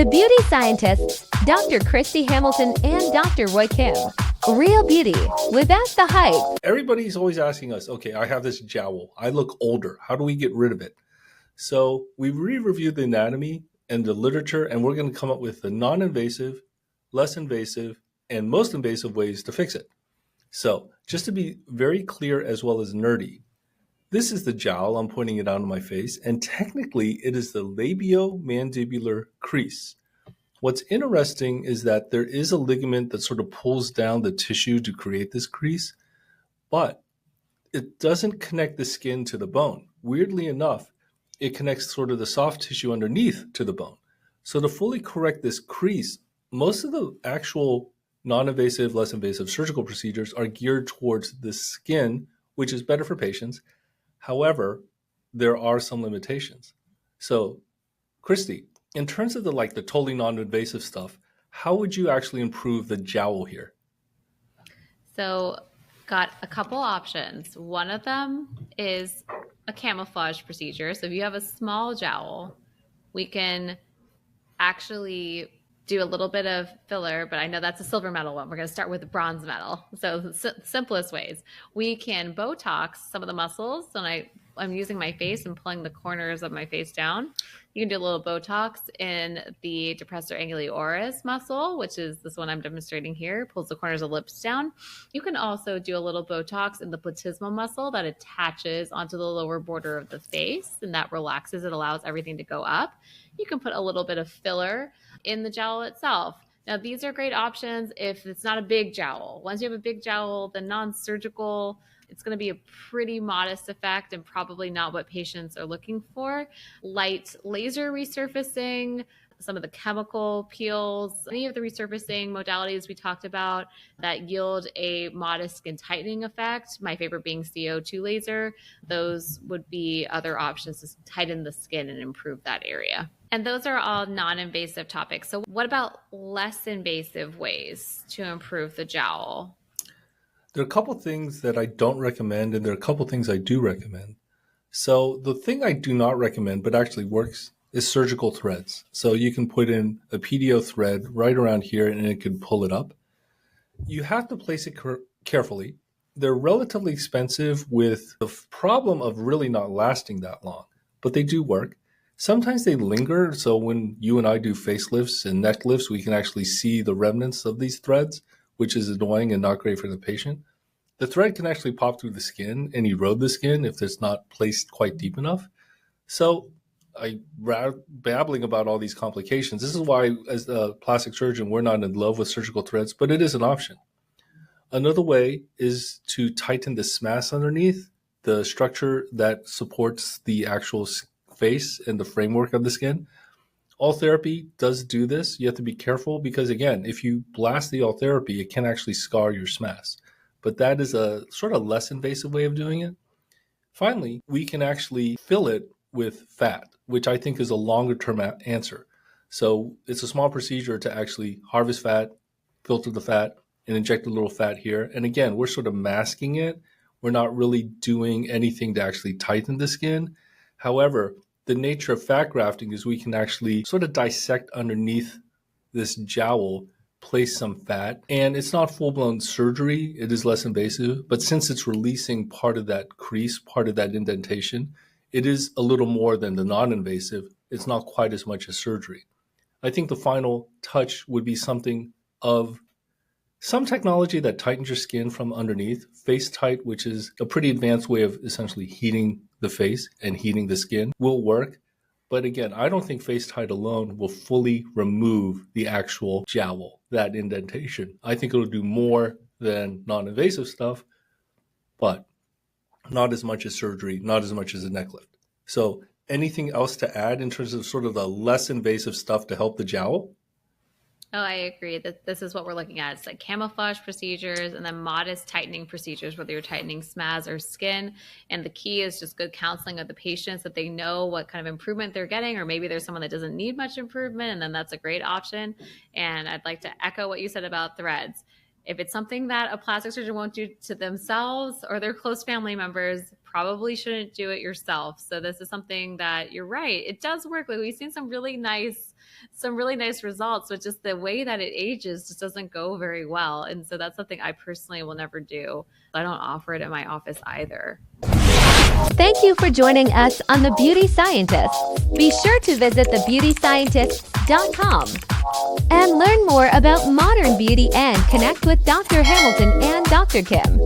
The beauty scientists, Dr. Kristy Hamilton and Dr. Roy Kim. Real beauty without the hype. Everybody's always asking us, okay, I have this jowl. I look older. How do we get rid of it? So we re-reviewed the anatomy and the literature, and we're going to come up with the non-invasive, less invasive, and most invasive ways to fix it. So just to be very clear as well as nerdy, this is the jowl. I'm pointing it out on my face, and technically it is the labio-mandibular crease. What's interesting is that there is a ligament that sort of pulls down the tissue to create this crease, but it doesn't connect the skin to the bone. Weirdly enough, it connects sort of the soft tissue underneath to the bone. So to fully correct this crease, most of the actual non-invasive, less invasive surgical procedures are geared towards the skin, which is better for patients. However, there are some limitations. So, Kristy, in terms of the totally non-invasive stuff, how would you actually improve the jowl here? So, got a couple options. One of them is a camouflage procedure. So if you have a small jowl, we can actually do a little bit of filler, but I know that's a silver medal one. We're going to start with the bronze medal. So the simplest ways, we can Botox some of the muscles. And I'm using my face and pulling the corners of my face down. You can do a little Botox in the depressor angulioris muscle, which is this one I'm demonstrating here, pulls the corners of lips down. You can also do a little Botox in the platysmal muscle that attaches onto the lower border of the face, and that relaxes. It allows everything to go up. You can put a little bit of filler in the jowl itself. Now, these are great options if it's not a big jowl. Once you have a big jowl, the non-surgical, it's going to be a pretty modest effect and probably not what patients are looking for. Light laser resurfacing, some of the chemical peels, any of the resurfacing modalities we talked about that yield a modest skin tightening effect, my favorite being CO2 laser. Those would be other options to tighten the skin and improve that area. And those are all non-invasive topics. So what about less invasive ways to improve the jowl? There are a couple things that I don't recommend, and there are a couple things I do recommend. So the thing I do not recommend, but actually works, is surgical threads. So you can put in a PDO thread right around here, and it can pull it up. You have to place it carefully. They're relatively expensive with the problem of really not lasting that long, but they do work. Sometimes they linger, so when you and I do facelifts and neck lifts, we can actually see the remnants of these threads, which is annoying and not great for the patient. The thread can actually pop through the skin and erode the skin if it's not placed quite deep enough. So babbling about all these complications. This is why, as a plastic surgeon, we're not in love with surgical threads, but it is an option. Another way is to tighten the SMAS underneath, the structure that supports the actual face and the framework of the skin. Ultherapy does do this. You have to be careful because, again, if you blast the Ultherapy, it can actually scar your SMAS. But that is a sort of less invasive way of doing it. Finally, we can actually fill it with fat, which I think is a longer term answer. So it's a small procedure to actually harvest fat, filter the fat, and inject a little fat here. And again, we're sort of masking it. We're not really doing anything to actually tighten the skin. However, the nature of fat grafting is we can actually sort of dissect underneath this jowl, place some fat, and it's not full-blown surgery. It is less invasive, but since it's releasing part of that crease, part of that indentation, it is a little more than the non-invasive. It's not quite as much as surgery. I think the final touch would be something of some technology that tightens your skin from underneath. FaceTite, which is a pretty advanced way of essentially heating the face and heating the skin, will work. But again, I don't think FaceTite alone will fully remove the actual jowl, that indentation. I think it'll do more than non-invasive stuff, but not as much as surgery, not as much as a neck lift. So anything else to add in terms of sort of the less invasive stuff to help the jowl? Oh, I agree that this is what we're looking at. It's like camouflage procedures and then modest tightening procedures, whether you're tightening SMAS or skin. And the key is just good counseling of the patients that they know what kind of improvement they're getting, or maybe there's someone that doesn't need much improvement, and then that's a great option. And I'd like to echo what you said about threads. If it's something that a plastic surgeon won't do to themselves or their close family members, probably shouldn't do it yourself. So this is something that you're right. It does work. Like we've seen some really nice results, but just the way that it ages just doesn't go very well. And so that's something I personally will never do. I don't offer it in my office either. Thank you for joining us on The Beauty Scientists. Be sure to visit thebeautyscientists.com and learn more about modern beauty and connect with Dr. Hamilton and Dr. Kim.